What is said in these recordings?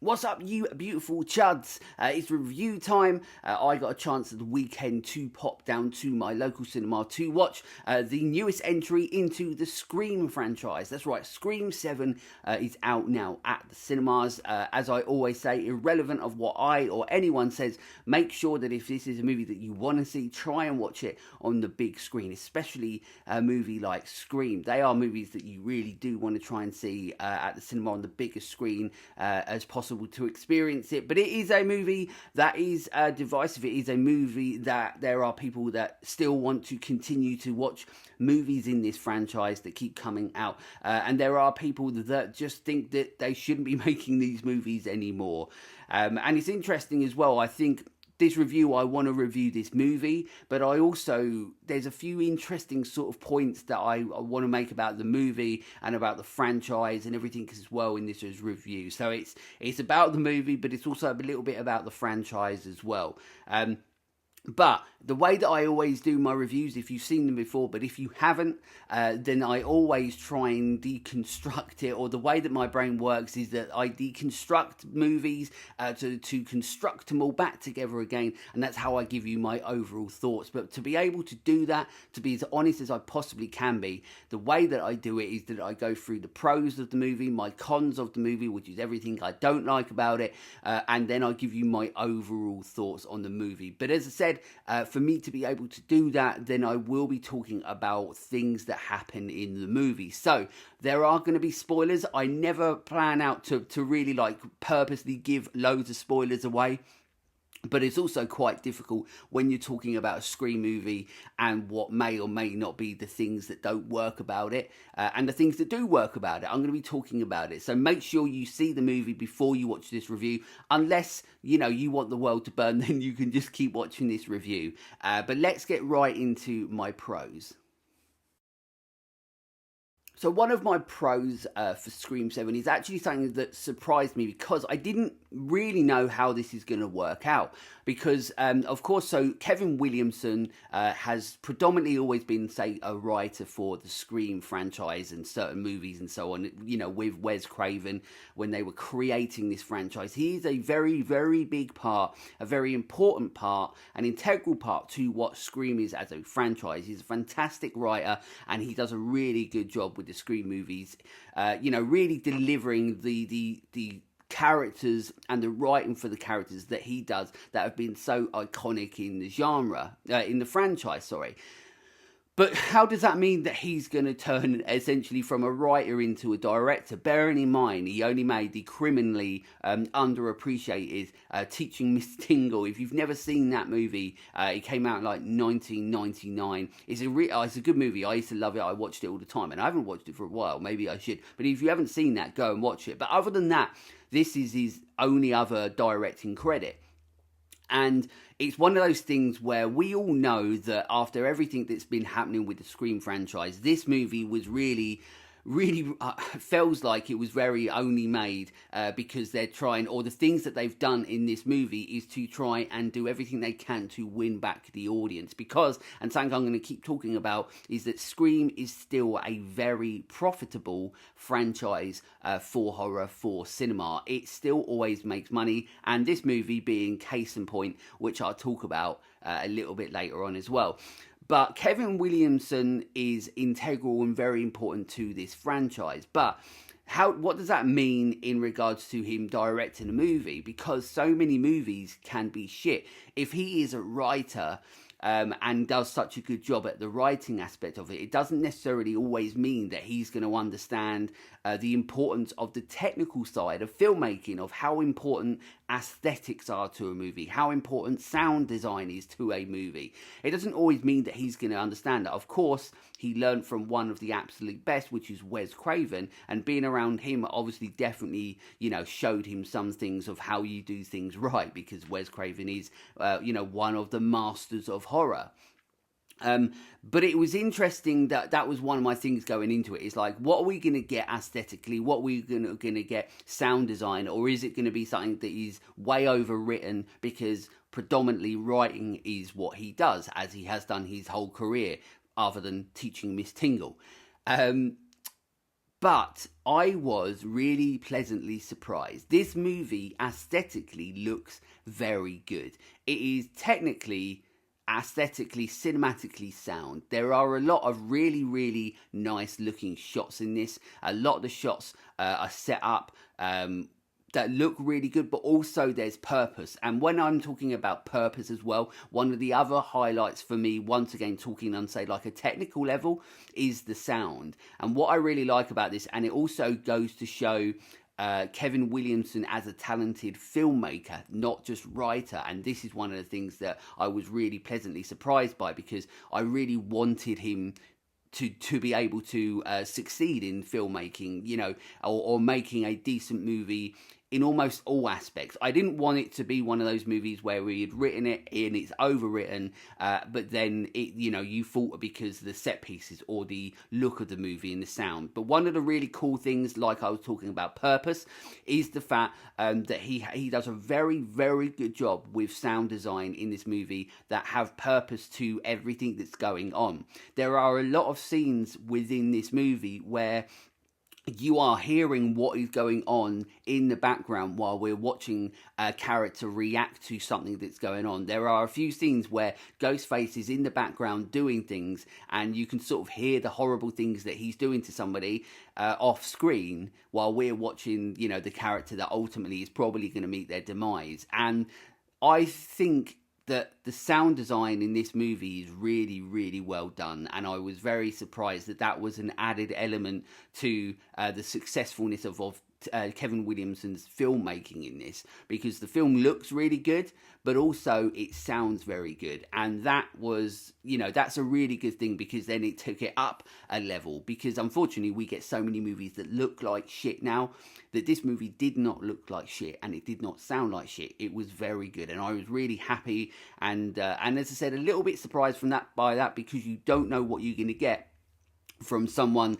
What's up, you beautiful chuds? It's review time. I got a chance at the weekend to pop down to my local cinema to watch the newest entry into the Scream franchise. That's right, Scream 7 is out now at the cinemas. As I always say, irrelevant of what I or anyone says, make sure that if this is a movie that you want to see, try and watch it on the big screen, especially a movie like Scream. They are movies that you really do want to try and see at the cinema on the biggest screen as possible to experience it. But it is a movie that is divisive. It is a movie that there are people that still want to continue to watch movies in this franchise that keep coming out, and there are people that just think that they shouldn't be making these movies anymore. And it's interesting as well. I think this review, I want to review this movie, but there's a few interesting sort of points that I want to make about the movie and about the franchise and everything as well in this review. So it's about the movie, but it's also a little bit about the franchise as well. But the way that I always do my reviews, if you've seen them before, but if you haven't, then I always try and deconstruct it, or the way that my brain works is that I deconstruct movies to construct them all back together again, and that's how I give you my overall thoughts. But to be able to do that, to be as honest as I possibly can be, the way that I do it is that I go through the pros of the movie, my cons of the movie, which is everything I don't like about it, and then I give you my overall thoughts on the movie. But as I said, for me to be able to do that, then I will be talking about things that happen in the movie. So there are going to be spoilers. I never plan out to really purposely give loads of spoilers away. But it's also quite difficult when you're talking about a Scream movie and what may or may not be the things that don't work about it and the things that do work about it. I'm going to be talking about it. So make sure you see the movie before you watch this review. Unless, you want the world to burn, then you can just keep watching this review. But let's get right into my pros. So one of my pros for Scream 7 is actually something that surprised me because I didn't really know how this is going to work out. Because, of course, so Kevin Williamson has predominantly always been, say, a writer for the Scream franchise and certain movies and so on, with Wes Craven when they were creating this franchise. He is a very, very big part, a very important part, an integral part to what Scream is as a franchise. He's a fantastic writer and he does a really good job with the Scream movies, really delivering the characters and the writing for the characters that he does that have been so iconic in the genre, in the franchise, sorry. But how does that mean that he's going to turn essentially from a writer into a director? Bearing in mind, he only made the criminally underappreciated Teaching Miss Tingle. If you've never seen that movie, it came out in 1999. It's a good movie. I used to love it. I watched it all the time, and I haven't watched it for a while. Maybe I should. But if you haven't seen that, go and watch it. But other than that, this is his only other directing credit. And it's one of those things where we all know that after everything that's been happening with the Scream franchise, this movie was really feels like it was very only made because they're trying, or the things that they've done in this movie is to try and do everything they can to win back the audience. Because, and something I'm going to keep talking about, is that Scream is still a very profitable franchise for horror, for cinema. It still always makes money, and this movie being case in point, which I'll talk about a little bit later on as well. But Kevin Williamson is integral and very important to this franchise. But what does that mean in regards to him directing a movie? Because so many movies can be shit. If he is a writer and does such a good job at the writing aspect of it, it doesn't necessarily always mean that he's going to understand the importance of the technical side of filmmaking, of how important aesthetics are to a movie, how important sound design is to a movie. It doesn't always mean that he's going to understand that. Of course, he learned from one of the absolute best, which is Wes Craven, and being around him obviously definitely, showed him some things of how you do things right, because Wes Craven is, one of the masters of horror. But it was interesting that was one of my things going into it. It's like, what are we going to get aesthetically? What are we going to get sound design? Or is it going to be something that is way overwritten because predominantly writing is what he does, as he has done his whole career, other than Teaching Miss Tingle? But I was really pleasantly surprised. This movie aesthetically looks very good. It is technically, aesthetically, cinematically sound. There are a lot of really, really nice looking shots in this. A lot of the shots are set up that look really good, but also there's purpose. And when I'm talking about purpose as well, one of the other highlights for me, once again talking on, say, like a technical level, is the sound. And what I really like about this, and it also goes to show Kevin Williamson as a talented filmmaker, not just writer. And this is one of the things that I was really pleasantly surprised by, because I really wanted him to be able to succeed in filmmaking, you know, or making a decent movie in almost all aspects. I didn't want it to be one of those movies where we had written it and it's overwritten, but then it, you know, you thought because of the set pieces or the look of the movie and the sound. But one of the really cool things, like I was talking about purpose, is the fact that he does a very, very good job with sound design in this movie that have purpose to everything that's going on. There are a lot of scenes within this movie where you are hearing what is going on in the background while we're watching a character react to something that's going on. There are a few scenes where Ghostface is in the background doing things, and you can sort of hear the horrible things that he's doing to somebody off screen while we're watching, you know, the character that ultimately is probably going to meet their demise. And I think that the sound design in this movie is really, really well done, and I was very surprised that that was an added element to the successfulness of Kevin Williamson's filmmaking in this, because the film looks really good, but also it sounds very good. And that was, you know, that's a really good thing, because then it took it up a level, because unfortunately we get so many movies that look like shit now, that this movie did not look like shit and it did not sound like shit. It was very good, and I was really happy, and as I said, a little bit surprised by that, because you don't know what you're going to get from someone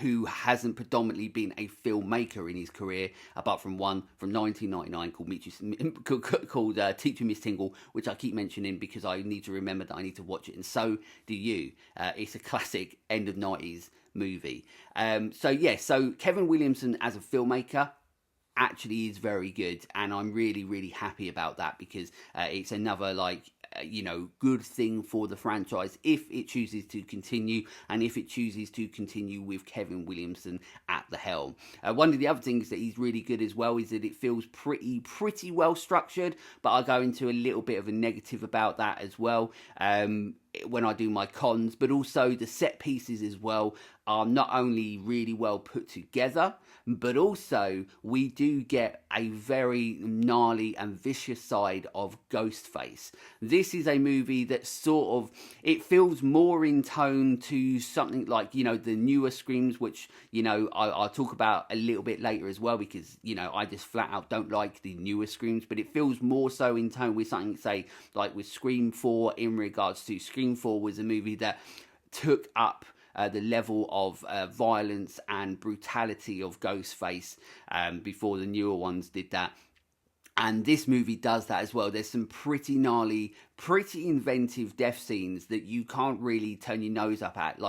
who hasn't predominantly been a filmmaker in his career, apart from one from 1999 called Teacher Miss Tingle, which I keep mentioning because I need to remember that I need to watch it, and so do you. It's a classic end of 90s movie. So Kevin Williamson as a filmmaker actually is very good, and I'm really, really happy about that, because it's another, like, good thing for the franchise if it chooses to continue, and if it chooses to continue with Kevin Williamson at the helm. One of the other things that he's really good as well is that it feels pretty well structured, but I'll go into a little bit of a negative about that as well when I do my cons. But also the set pieces as well are not only really well put together, but also we do get a very gnarly and vicious side of Ghostface. This is a movie that sort of, it feels more in tone to something like, the newer Screams, which, I'll talk about a little bit later as well, because, I just flat out don't like the newer Screams, but it feels more so in tone with something, say, like with Scream 4, in regards to Scream 4 was a movie that took up the level of violence and brutality of Ghostface before the newer ones did that. And this movie does that as well. There's some pretty gnarly, pretty inventive death scenes that you can't really turn your nose up at.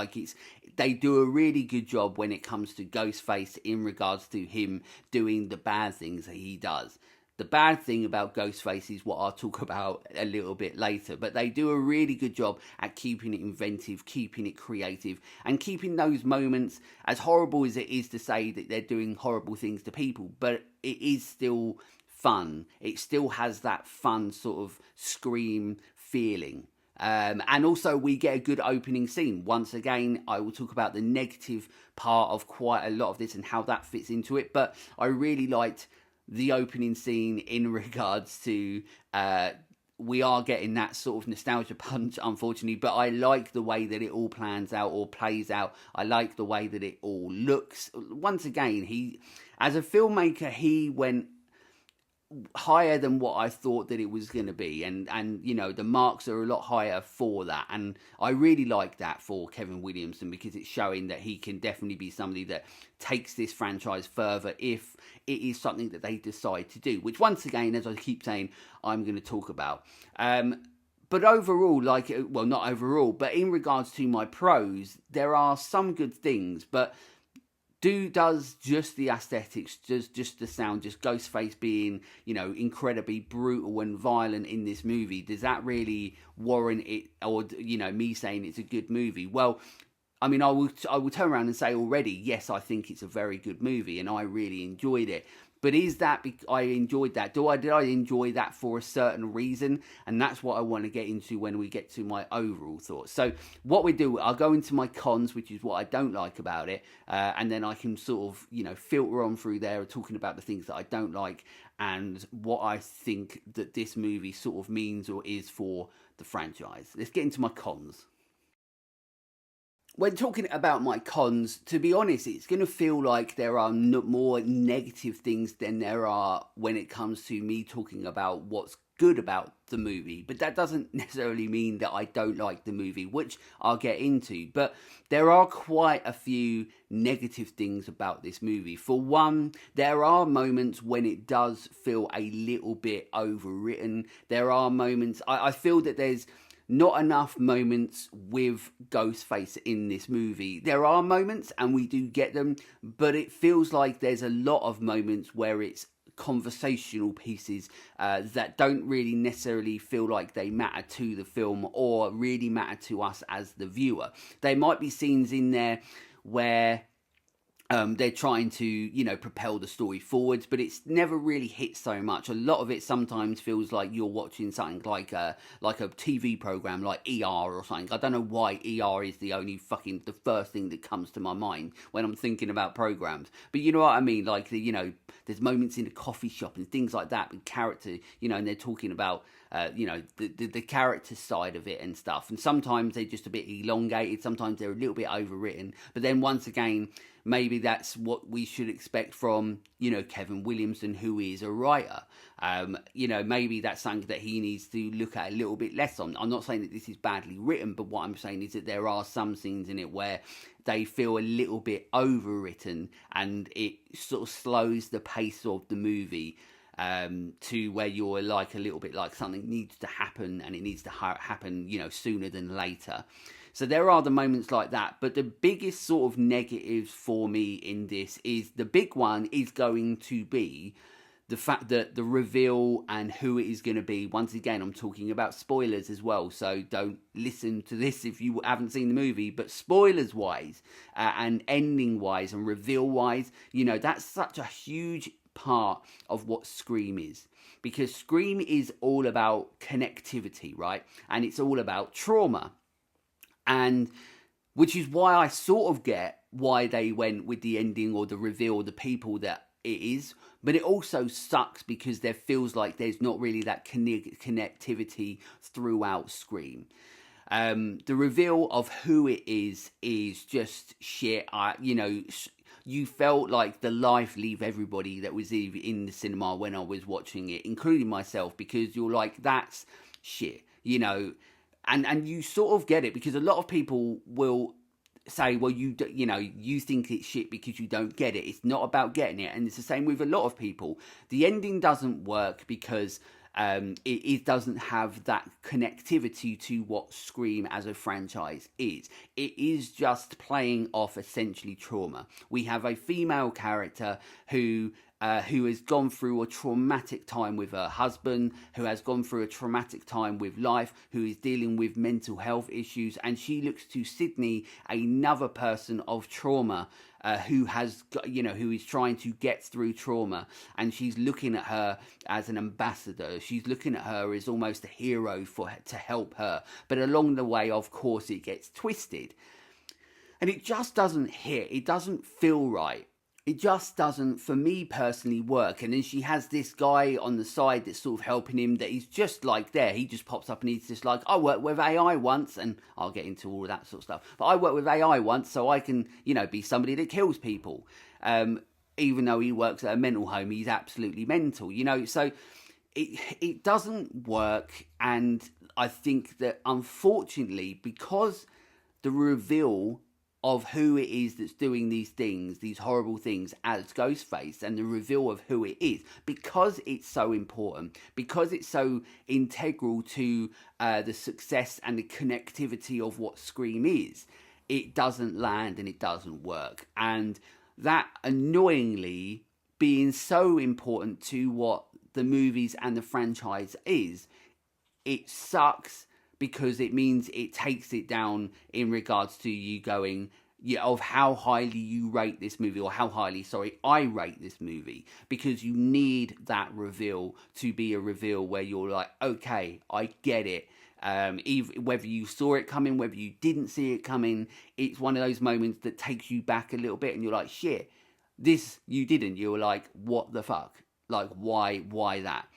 They do a really good job when it comes to Ghostface in regards to him doing the bad things that he does. The bad thing about Ghostface is what I'll talk about a little bit later, but they do a really good job at keeping it inventive, keeping it creative, and keeping those moments, as horrible as it is to say that they're doing horrible things to people, but it is still fun. It still has that fun sort of Scream feeling. And also we get a good opening scene. Once again, I will talk about the negative part of quite a lot of this and how that fits into it, but I really liked the opening scene in regards to we are getting that sort of nostalgia punch, unfortunately, but I like the way that it all plans out or plays out. I like the way that it all looks. Once again, he, as a filmmaker, he went higher than what I thought that it was going to be, and the marks are a lot higher for that, and I really like that for Kevin Williamson, because it's showing that he can definitely be somebody that takes this franchise further if it is something that they decide to do, which once again, as I keep saying, I'm going to talk about. But overall, not overall, but in regards to my pros, there are some good things, but does just the aesthetics, just the sound, just Ghostface being, incredibly brutal and violent in this movie, does that really warrant it, or, me saying it's a good movie? Well, I mean, I will turn around and say already, yes, I think it's a very good movie and I really enjoyed it. But is that I enjoyed that? Did I enjoy that for a certain reason? And that's what I want to get into when we get to my overall thoughts. So what we do, I'll go into my cons, which is what I don't like about it, and then I can sort of filter on through there, talking about the things that I don't like and what I think that this movie sort of means or is for the franchise. Let's get into my cons. When talking about my cons, to be honest, it's going to feel like there are more negative things than there are when it comes to me talking about what's good about the movie. But that doesn't necessarily mean that I don't like the movie, which I'll get into. But there are quite a few negative things about this movie. For one, there are moments when it does feel a little bit overwritten. There are moments, I feel that there's not enough moments with Ghostface in this movie. There are moments, and we do get them, but it feels like there's a lot of moments where it's conversational pieces that don't really necessarily feel like they matter to the film or really matter to us as the viewer. There might be scenes in there where they're trying to, propel the story forwards, but it's never really hit so much. A lot of it sometimes feels like you're watching something like a TV program like ER or something. I don't know why ER is the first thing that comes to my mind when I'm thinking about programs. But you know what I mean? Like, there's moments in the coffee shop and things like that with character, and they're talking about, the character side of it and stuff. And sometimes they're just a bit elongated. Sometimes they're a little bit overwritten. But then once again, maybe that's what we should expect from, Kevin Williamson, who is a writer. Maybe that's something that he needs to look at a little bit less on. I'm not saying that this is badly written, but what I'm saying is that there are some scenes in it where they feel a little bit overwritten and it sort of slows the pace of the movie to where you're like a little bit like something needs to happen and it needs to happen, sooner than later. So there are the moments like that, but the biggest sort of negatives for me in this is, the big one is going to be the fact that the reveal and who it is going to be. Once again, I'm talking about spoilers as well, so don't listen to this if you haven't seen the movie, but spoilers wise and ending wise and reveal wise, that's such a huge part of what Scream is, because Scream is all about connectivity, right? And it's all about trauma. And which is why I sort of get why they went with the ending or the reveal, the people that it is. But it also sucks because there feels like there's not really that connectivity throughout Scream. The reveal of who it is just shit. You felt like the life leave everybody that was in the cinema when I was watching it, including myself, because you're like, that's shit, And you sort of get it, because a lot of people will say, well, you think it's shit because you don't get it. It's not about getting it. And it's the same with a lot of people. The ending doesn't work because it doesn't have that connectivity to what Scream as a franchise is. It is just playing off essentially trauma. We have a female character who has gone through a traumatic time with her husband, who has gone through a traumatic time with life, who is dealing with mental health issues, and she looks to Sydney, another person of trauma, who is trying to get through trauma, and she's looking at her as an ambassador. She's looking at her as almost a hero to help her. But along the way, of course, it gets twisted. And it just doesn't hit. It doesn't feel right. It just doesn't, for me personally, work. And then she has this guy on the side that's sort of helping him, that he's just like there. He just pops up and he's just like, I worked with AI once, and I'll get into all of that sort of stuff. But I worked with AI once, so I can, be somebody that kills people. Even though he works at a mental home, he's absolutely mental, So it doesn't work. And I think that, unfortunately, because the reveal of who it is that's doing these things, these horrible things as Ghostface, and the reveal of who it is, because it's so important, because it's so integral to the success and the connectivity of what Scream is, it doesn't land and it doesn't work. And that annoyingly being so important to what the movies and the franchise is, it sucks because it means it takes it down in regards to you going, yeah, of how highly you rate this movie, or how highly, sorry, I rate this movie, because you need that reveal to be a reveal where you're like, okay, I get it. Even whether you saw it coming, whether you didn't see it coming, it's one of those moments that takes you back a little bit, and you're like, shit, this you didn't. You were like, what the fuck? Like, why that?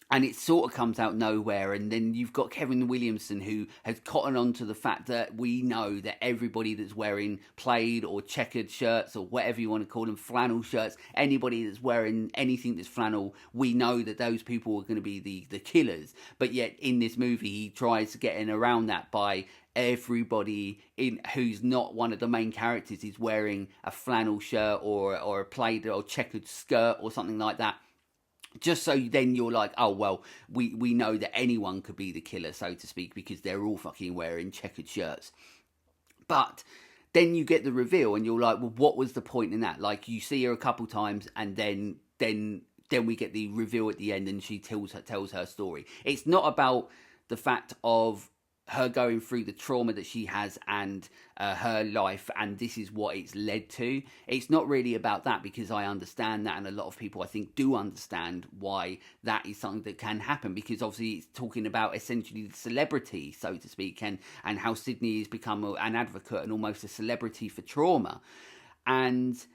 And it sort of comes out nowhere, and then you've got Kevin Williamson, who has cottoned on to the fact that we know that everybody that's wearing plaid or checkered shirts, or whatever you want to call them, flannel shirts, anybody that's wearing anything that's flannel, we know that those people are going to be the killers. But yet in this movie, he tries to get in around that by everybody in who's not one of the main characters is wearing a flannel shirt or a plaid or checkered skirt or something like that. Just so then you're like, oh, well, we know that anyone could be the killer, so to speak, because they're all fucking wearing checkered shirts. But then you get the reveal, and you're like, well, what was the point in that? Like, you see her a couple times, and then we get the reveal at the end, and she tells her story. It's not about the fact of her going through the trauma that she has and her life, and this is what it's led to. It's not really about that, because I understand that, and a lot of people I think do understand why that is something that can happen, because obviously it's talking about essentially the celebrity, so to speak, and how Sidney has become an advocate and almost a celebrity for trauma, and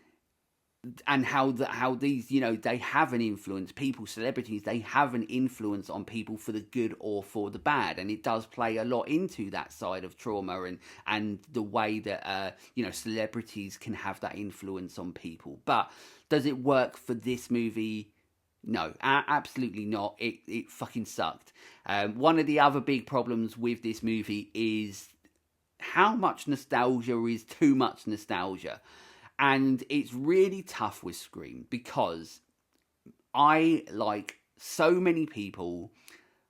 how these, you know, they have an influence. People, celebrities, they have an influence on people for the good or for the bad, and it does play a lot into that side of trauma and the way that you know, celebrities can have that influence on people. But does it work for this movie? No, absolutely not. It fucking sucked. One of the other big problems with this movie is how much nostalgia is too much nostalgia. And it's really tough with Scream, because I, like so many people,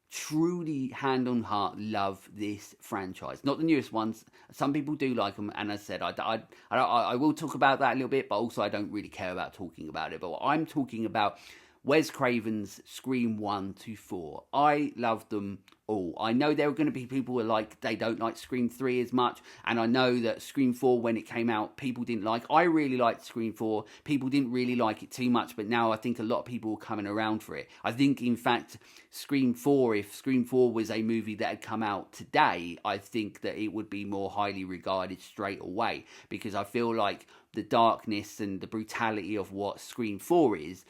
truly, hand on heart, love this franchise. Not the newest ones. Some people do like them, and as I said, I will talk about that a little bit, but also I don't really care about talking about it. But I'm talking about Wes Craven's Scream 1 to 4. I love them all. I know there are going to be people who are like, they don't like Scream 3 as much, and I know that Scream 4, when it came out, people didn't like. I really liked Scream 4. People didn't really like it too much, but now I think a lot of people are coming around for it. I think, in fact, Scream 4, if Scream 4 was a movie that had come out today, I think that it would be more highly regarded straight away, because I feel like the darkness and the brutality of what Scream 4 is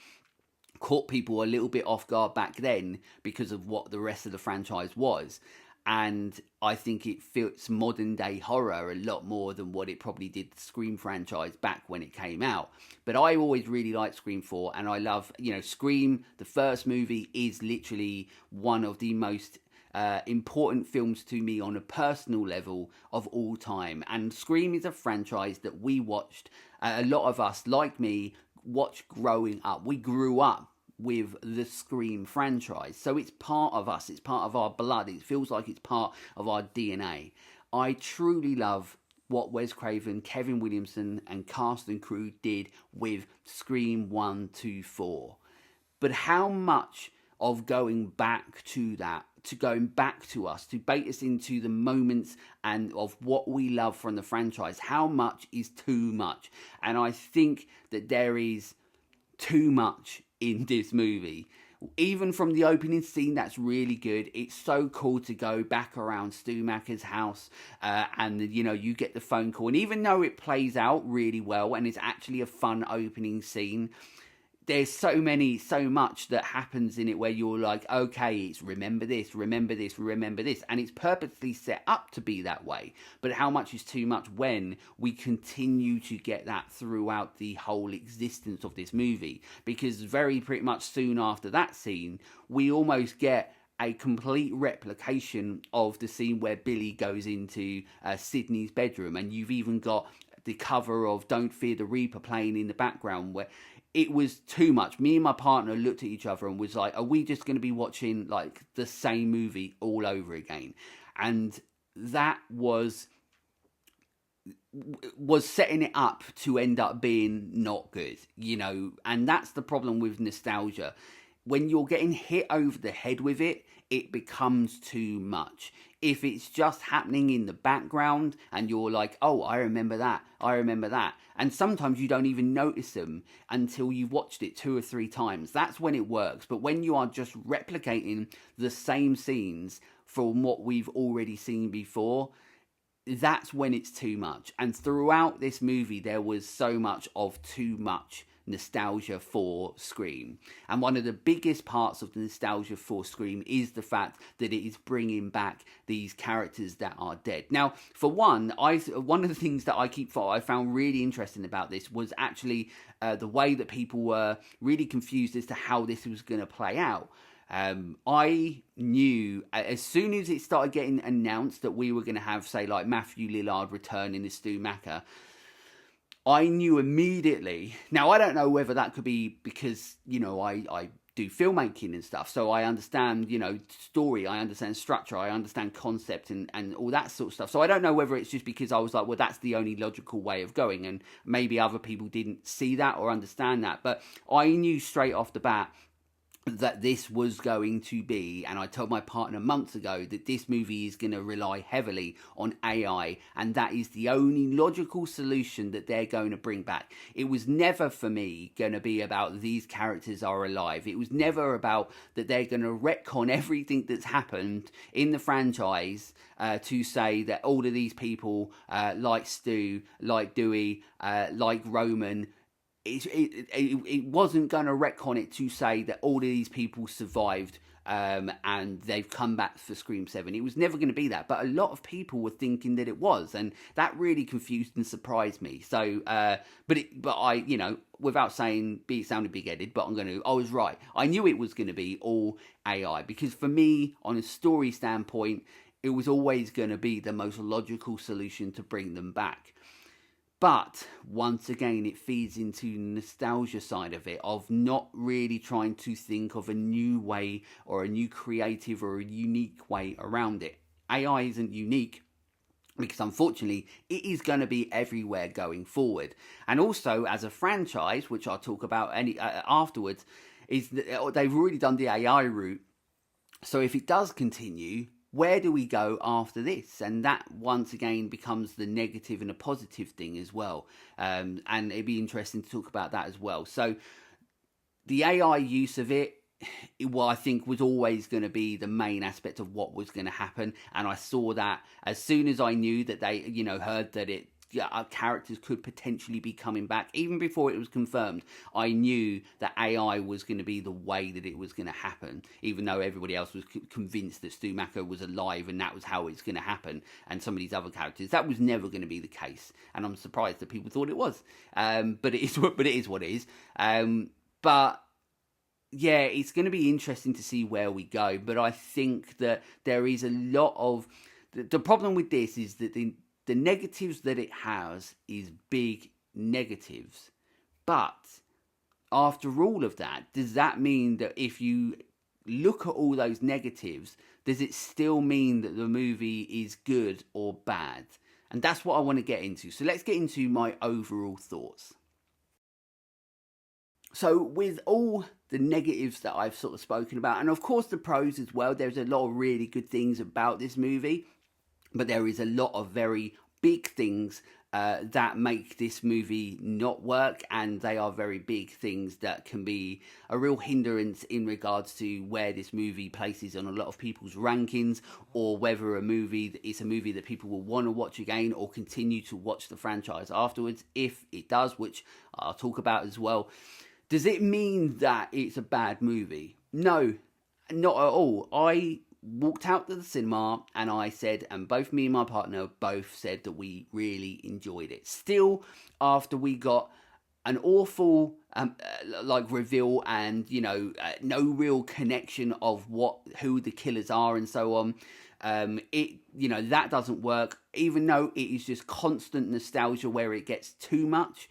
caught people a little bit off guard back then because of what the rest of the franchise was. And I think it fits modern day horror a lot more than what it probably did the Scream franchise back when it came out. But I always really liked Scream 4, and I love, you know, Scream, the first movie, is literally one of the most important films to me on a personal level of all time. And Scream is a franchise that we watched, a lot of us, like me, watched growing up. We grew up with the Scream franchise, so it's part of us, it's part of our blood, it feels like it's part of our DNA. I truly love what Wes Craven, Kevin Williamson and cast and crew did with Scream 1 to 4. But how much of going back to that, to going back to us, to bait us into the moments and of what we love from the franchise, how much is too much? And I think that there is too much in this movie. Even from the opening scene, that's really good. It's so cool to go back around Stu Macher's house and, you know, you get the phone call. And even though it plays out really well and it's actually a fun opening scene, there's so much that happens in it where you're like, okay, it's remember this, remember this, remember this. And it's purposely set up to be that way. But how much is too much when we continue to get that throughout the whole existence of this movie? Because pretty much soon after that scene, we almost get a complete replication of the scene where Billy goes into Sidney's bedroom. And you've even got the cover of Don't Fear the Reaper playing in the background, where it was too much. Me and my partner looked at each other and was like, are we just going to be watching like the same movie all over again? And that was was setting it up to end up being not good, you know, and that's the problem with nostalgia. When you're getting hit over the head with it, it becomes too much. If it's just happening in the background and you're like, oh, I remember that, and sometimes you don't even notice them until you've watched it 2 or 3 times, that's when it works. But when you are just replicating the same scenes from what we've already seen before, that's when it's too much. And throughout this movie, there was so much of too much nostalgia for Scream. And one of the biggest parts of the nostalgia for Scream is the fact that it is bringing back these characters that are dead. Now, for one of the things that I found really interesting about this was actually the way that people were really confused as to how this was going to play out. I knew as soon as it started getting announced that we were going to have, say, like Matthew Lillard returning as Stu Macker, I knew immediately. Now, I don't know whether that could be because, you know, I do filmmaking and stuff, so I understand, you know, story, I understand structure, I understand concept and all that sort of stuff. So I don't know whether it's just because I was like, well, that's the only logical way of going, and maybe other people didn't see that or understand that. But I knew straight off the bat that this was going to be, and I told my partner months ago that this movie is going to rely heavily on AI, and that is the only logical solution that they're going to bring back. It was never for me going to be about these characters are alive. It was never about that they're going to retcon everything that's happened in the franchise to say that all of these people, like Stu, like Dewey, like Roman, it wasn't going to retcon it to say that all of these people survived and they've come back for Scream 7. It was never going to be that, but a lot of people were thinking that it was, and that really confused and surprised me. So, but I, you know, without sounding big-headed, but I was right. I knew it was going to be all AI, because for me, on a story standpoint, it was always going to be the most logical solution to bring them back. But once again, it feeds into the nostalgia side of it, of not really trying to think of a new way or a new creative or a unique way around it. AI isn't unique because unfortunately it is going to be everywhere going forward. And also as a franchise, which I'll talk about afterwards, is that they've already done the AI route. So if it does continue, where do we go after this? And that once again becomes the negative and a positive thing as well. And it'd be interesting to talk about that as well. So the AI use of it, well, I think was always going to be the main aspect of what was going to happen. And I saw that as soon as I knew that they, you know, heard that our characters could potentially be coming back. Even before it was confirmed, I knew that AI was going to be the way that it was going to happen, even though everybody else was convinced that Stu Macker was alive and that was how it's going to happen, and some of these other characters, that was never going to be the case. And I'm surprised that people thought it was. But it is what it is. But yeah, it's going to be interesting to see where we go. But I think that there is a lot of... The problem with this is that the negatives that it has is big negatives. But after all of that, does that mean that if you look at all those negatives, does it still mean that the movie is good or bad? And that's what I want to get into. So let's get into my overall thoughts. So with all the negatives that I've sort of spoken about, and of course the pros as well, there's a lot of really good things about this movie. But there is a lot of very big things that make this movie not work, and they are very big things that can be a real hindrance in regards to where this movie places on a lot of people's rankings, or whether it's a movie that people will want to watch again or continue to watch the franchise afterwards. If it does, which I'll talk about as well. Does it mean that it's a bad movie? No, not at all. I walked out to the cinema and I said, and both me and my partner both said that we really enjoyed it. Still, after we got an awful reveal and, you know, no real connection of who the killers are and so on, that doesn't work, even though it is just constant nostalgia where it gets too much.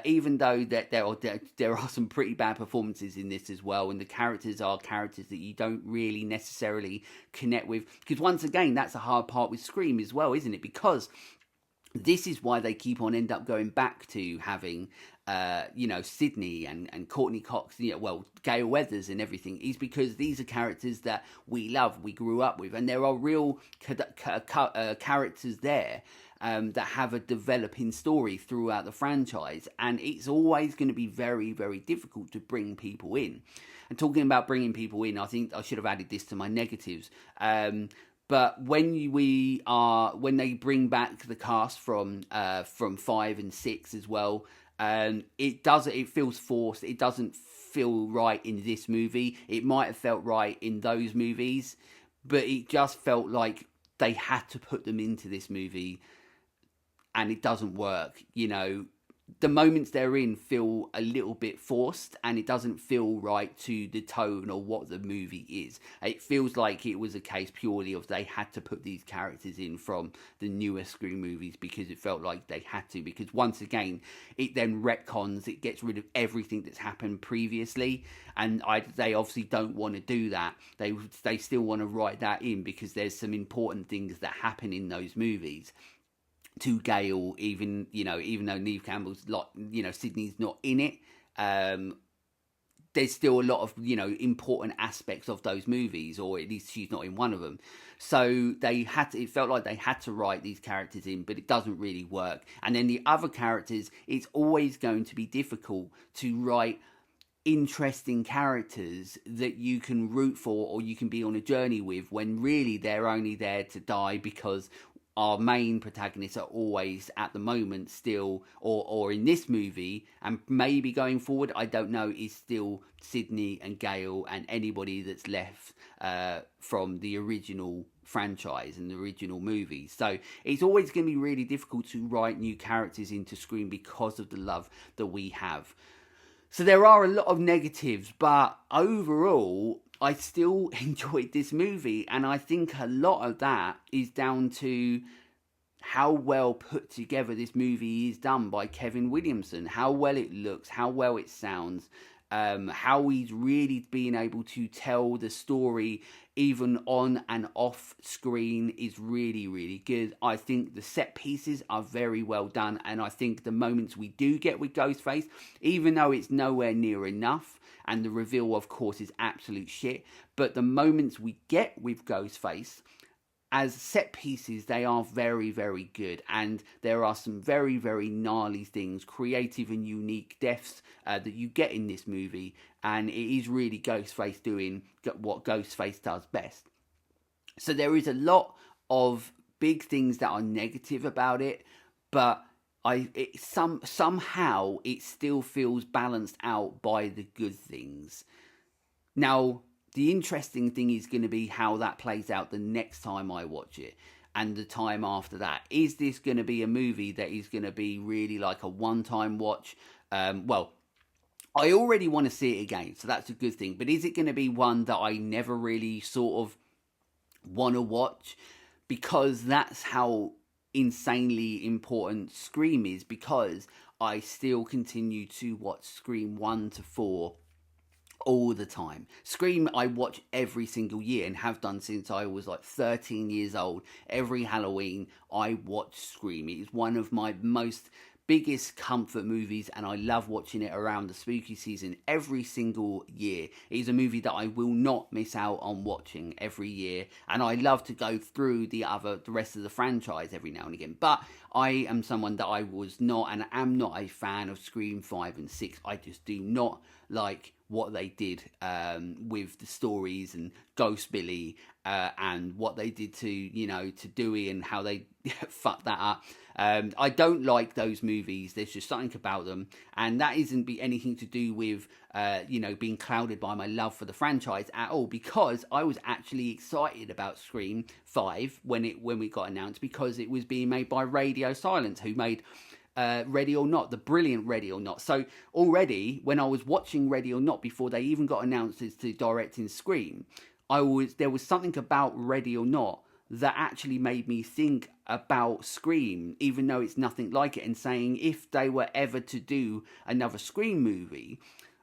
Even though that there are some pretty bad performances in this as well, and the characters are characters that you don't really necessarily connect with, because once again, that's a hard part with Scream as well, isn't it? Because This is why they keep on end up going back to having, Sidney and Courtney Cox, Gale Weathers and everything, is because these are characters that we love, we grew up with, and there are real characters there that have a developing story throughout the franchise, and it's always going to be very, very difficult to bring people in. And talking about bringing people in, I think I should have added this to my negatives. But when they bring back the cast from 5 and 6 as well, it feels forced. It doesn't feel right in this movie. It might have felt right in those movies, but it just felt like they had to put them into this movie, and it doesn't work. The moments they're in feel a little bit forced, and it doesn't feel right to the tone or what the movie is. It feels like it was a case purely of they had to put these characters in from the newer Scream movies because it felt like they had to, because once again it then retcons, it gets rid of everything that's happened previously, and they obviously don't want to do that. They still want to write that in because there's some important things that happen in those movies to Gale, even though Neve Campbell's Sidney's not in it, there's still a lot of important aspects of those movies, or at least she's not in one of them. So it felt like they had to write these characters in, but it doesn't really work. And then the other characters, it's always going to be difficult to write interesting characters that you can root for or you can be on a journey with, when really they're only there to die, because our main protagonists are always, at the moment, still, or in this movie, and maybe going forward, I don't know, is still Sidney and Gale and anybody that's left from the original franchise and the original movies. So it's always going to be really difficult to write new characters into Scream because of the love that we have. So there are a lot of negatives, but overall, I still enjoyed this movie, and I think a lot of that is down to how well put together this movie is done by Kevin Williamson, how well it looks, how well it sounds, how he's really been able to tell the story even on and off screen is really, really good. I think the set pieces are very well done, and I think the moments we do get with Ghostface, even though it's nowhere near enough, and the reveal, of course, is absolute shit, but the moments we get with Ghostface as set pieces, they are very, very good, and there are some very, very gnarly things, creative and unique deaths that you get in this movie, and it is really Ghostface doing what Ghostface does best. So there is a lot of big things that are negative about it, but somehow it still feels balanced out by the good things. Now, the interesting thing is going to be how that plays out the next time I watch it, and the time after that. Is this going to be a movie that is going to be really like a one-time watch? Well, I already want to see it again, so that's a good thing. But is it going to be one that I never really sort of want to watch? Because that's how insanely important Scream is, because I still continue to watch Scream 1 to 4 all the time. Scream I watch every single year, and have done since I was like 13 years old. Every Halloween I watch Scream. It is one of my biggest comfort movies, and I love watching it around the spooky season every single year. It is a movie that I will not miss out on watching every year, and I love to go through the rest of the franchise every now and again. But I am someone that I was not and am not a fan of Scream 5 and 6. I just do not like what they did with the stories and Ghost Billy and what they did to Dewey, and how they fucked that up. I don't like those movies. There's just something about them, and that isn't anything to do with being clouded by my love for the franchise at all, because I was actually excited about Scream 5 when we got announced, because it was being made by Radio Silence, who made Ready or Not, the brilliant Ready or Not. So already, when I was watching Ready or Not before they even got announced as to directing Scream, there was something about Ready or Not that actually made me think about Scream, even though it's nothing like it, and saying if they were ever to do another Scream movie,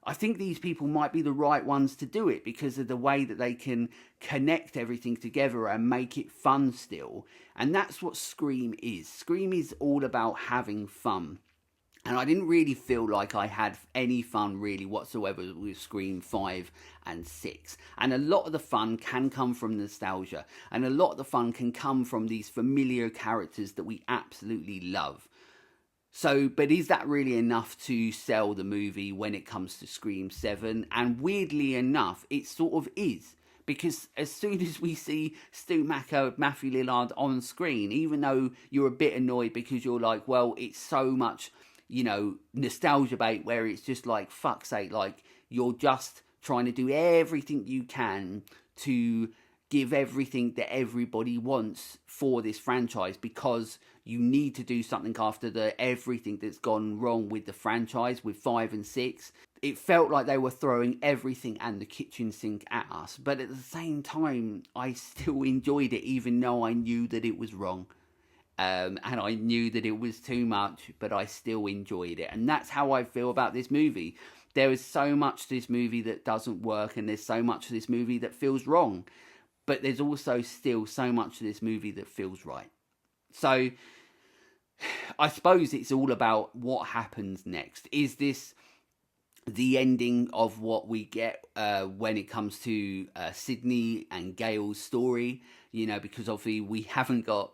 I think these people might be the right ones to do it because of the way that they can connect everything together and make it fun still. And that's what Scream is. Scream is all about having fun. And I didn't really feel like I had any fun really whatsoever with Scream 5 and 6. And a lot of the fun can come from nostalgia. And a lot of the fun can come from these familiar characters that we absolutely love. So, but is that really enough to sell the movie when it comes to Scream 7? And weirdly enough, it sort of is. Because as soon as we see Stu Macker, Matthew Lillard on screen, even though you're a bit annoyed because you're like, well, it's so much, nostalgia bait where it's just like, fuck's sake, like, you're just trying to do everything you can to give everything that everybody wants for this franchise because you need to do something after everything that's gone wrong with the franchise with 5 and 6. It felt like they were throwing everything and the kitchen sink at us, but at the same time I still enjoyed it even though I knew that it was wrong. And I knew that it was too much, but I still enjoyed it. And that's how I feel about this movie. There is so much to this movie that doesn't work, and there's so much to this movie that feels wrong. But there's also still so much to this movie that feels right. So, I suppose it's all about what happens next. Is this the ending of what we get when it comes to Sidney and Gail's story? Because obviously we haven't got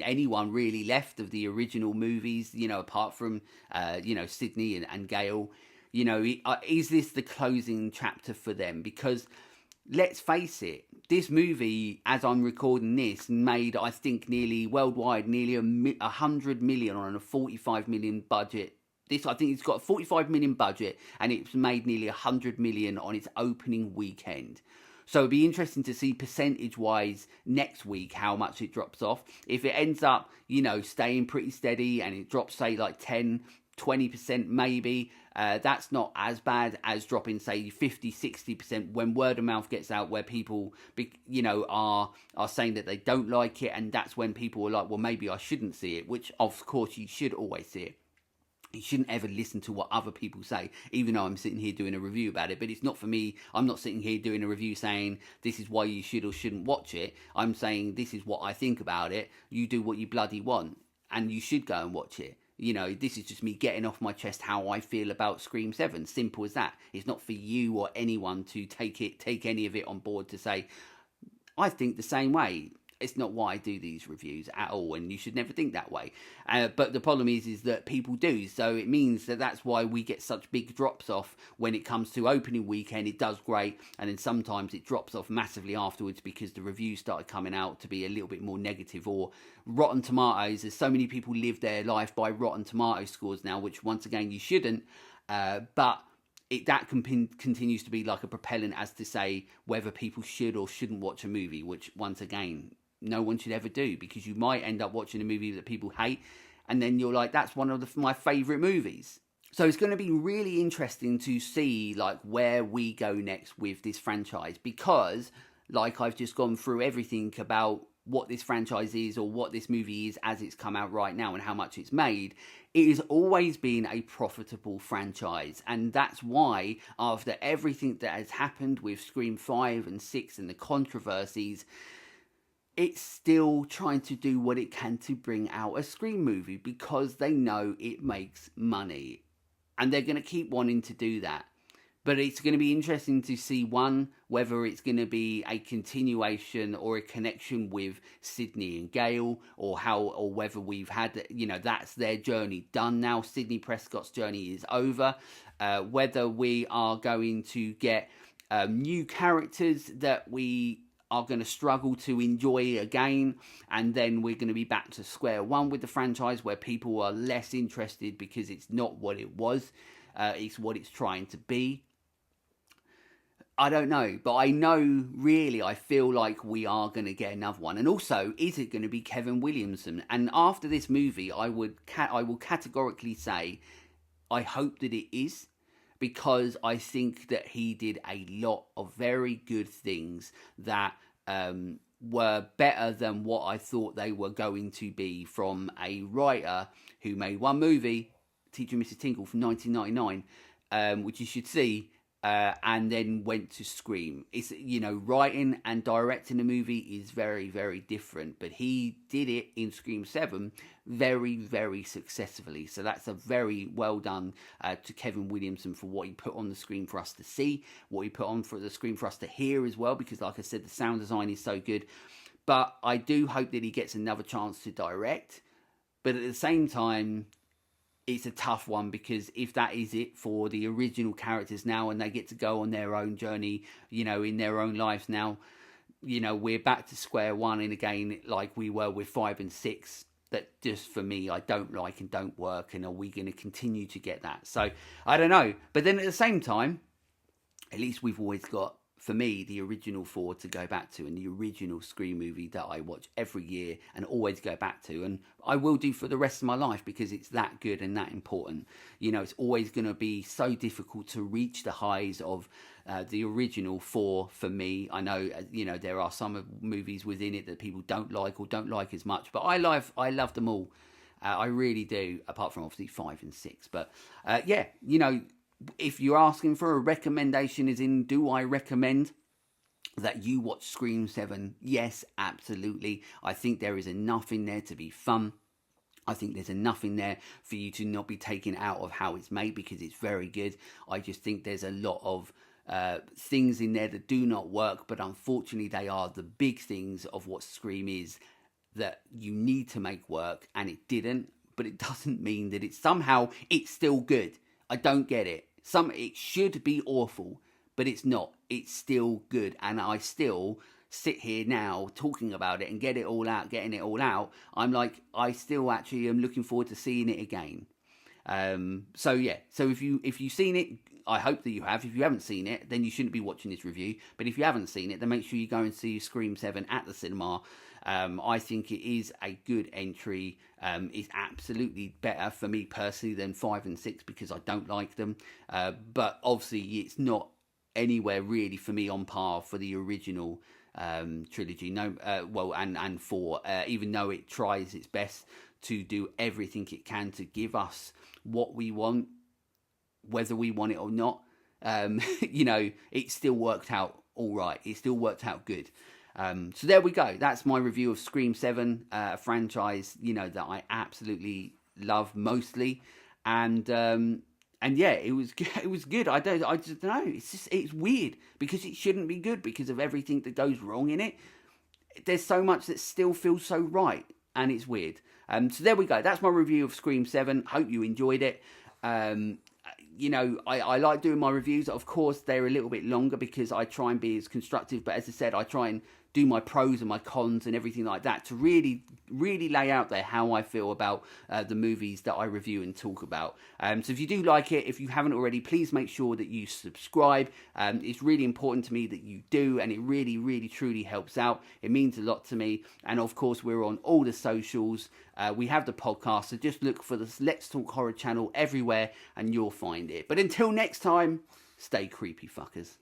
anyone really left of the original movies, apart from, Sidney and Gail. Is this the closing chapter for them? Because let's face it, this movie, as I'm recording this, made, I think, worldwide, nearly 100 million on a 45 million budget. I think it's got a 45 million budget, and it's made nearly 100 million on its opening weekend. So it'd be interesting to see percentage-wise next week how much it drops off. If it ends up, staying pretty steady and it drops, say, like 10, 20% maybe, that's not as bad as dropping, say, 50, 60% when word of mouth gets out where people, are saying that they don't like it, and that's when people are like, well, maybe I shouldn't see it, which, of course, you should always see it. You shouldn't ever listen to what other people say, even though I'm sitting here doing a review about it. But it's not for me. I'm not sitting here doing a review saying this is why you should or shouldn't watch it. I'm saying this is what I think about it. You do what you bloody want, and you should go and watch it. This is just me getting off my chest how I feel about Scream 7. Simple as that. It's not for you or anyone to take any of it on board to say, I think the same way. It's not why I do these reviews at all, and you should never think that way. But the problem is that people do, so it means that's why we get such big drops off when it comes to opening weekend. It does great, and then sometimes it drops off massively afterwards because the reviews started coming out to be a little bit more negative. Or Rotten Tomatoes, there's so many people live their life by Rotten Tomato scores now, which once again you shouldn't, but that continues to be like a propellant as to say whether people should or shouldn't watch a movie, which once again no one should ever do, because you might end up watching a movie that people hate and then you're like, that's one of my favourite movies. So it's going to be really interesting to see like where we go next with this franchise, because like I've just gone through everything about what this franchise is or what this movie is as it's come out right now and how much it's made. It has always been a profitable franchise, and that's why after everything that has happened with Scream 5 and 6 and the controversies, it's still trying to do what it can to bring out a Scream movie because they know it makes money. And they're going to keep wanting to do that. But it's going to be interesting to see, one, whether it's going to be a continuation or a connection with Sidney and Gail, or whether we've had, that's their journey done now. Sidney Prescott's journey is over. Whether we are going to get new characters that we are going to struggle to enjoy again, and then we're going to be back to square one with the franchise where people are less interested because it's not what it was, it's what it's trying to be. I don't know, but I know, really, I feel like we are going to get another one. And also, is it going to be Kevin Williamson? And after this movie, I will categorically say, I hope that it is, because I think that he did a lot of very good things that were better than what I thought they were going to be from a writer who made one movie, Teacher and Mrs. Tingle, from 1999, which you should see, and then went to Scream. It's, writing and directing a movie is very, very different, but he did it in Scream 7 very, very successfully. So that's a very well done to Kevin Williamson for what he put on the screen for us to see, what he put on for the screen for us to hear as well, because like I said, the sound design is so good. But I do hope that he gets another chance to direct. But at the same time, it's a tough one, because if that is it for the original characters now and they get to go on their own journey, in their own lives now, we're back to square one in again like we were with 5 and 6. That just for me, I don't like and don't work. And are we going to continue to get that? So I don't know. But then at the same time, at least we've always got, for me, the original 4 to go back to, and the original Scream movie that I watch every year and always go back to, and I will do for the rest of my life, because it's that good and that important. It's always going to be so difficult to reach the highs of the original 4 for me. I know, there are some movies within it that people don't like or don't like as much, but I love them all. I really do, apart from obviously 5 and 6. But if you're asking for a recommendation, as in, do I recommend that you watch Scream 7? Yes, absolutely. I think there is enough in there to be fun. I think there's enough in there for you to not be taken out of how it's made, because it's very good. I just think there's a lot of things in there that do not work, but unfortunately they are the big things of what Scream is that you need to make work, and it didn't. But it doesn't mean that it's still good. I don't get it. It should be awful, but it's not. It's still good, and I still sit here now talking about it and getting it all out. I'm like, I still actually am looking forward to seeing it again. So if you've seen it, I hope that you have. If you haven't seen it, then you shouldn't be watching this review. But if you haven't seen it, then make sure you go and see Scream 7 at the cinema. I think it is a good entry. It's absolutely better for me personally than 5 and 6, because I don't like them. But obviously it's not anywhere really for me on par for the original trilogy. And 4, even though it tries its best to do everything it can to give us what we want, whether we want it or not. It still worked out all right. It still worked out good. So there we go. That's my review of Scream 7, a franchise, that I absolutely love mostly. And yeah, it was good. I just don't know. It's weird, because it shouldn't be good because of everything that goes wrong in it. There's so much that still feels so right, and it's weird. So there we go. That's my review of Scream 7. Hope you enjoyed it. I like doing my reviews. Of course, they're a little bit longer because I try and be as constructive. But as I said, I try and do my pros and my cons and everything like that to really, really lay out there how I feel about the movies that I review and talk about. So if you do like it, if you haven't already, please make sure that you subscribe. It's really important to me that you do, and it really, really, truly helps out. It means a lot to me. And of course, we're on all the socials. We have the podcast, so just look for the Let's Talk Horror channel everywhere and you'll find it. But until next time, stay creepy, fuckers.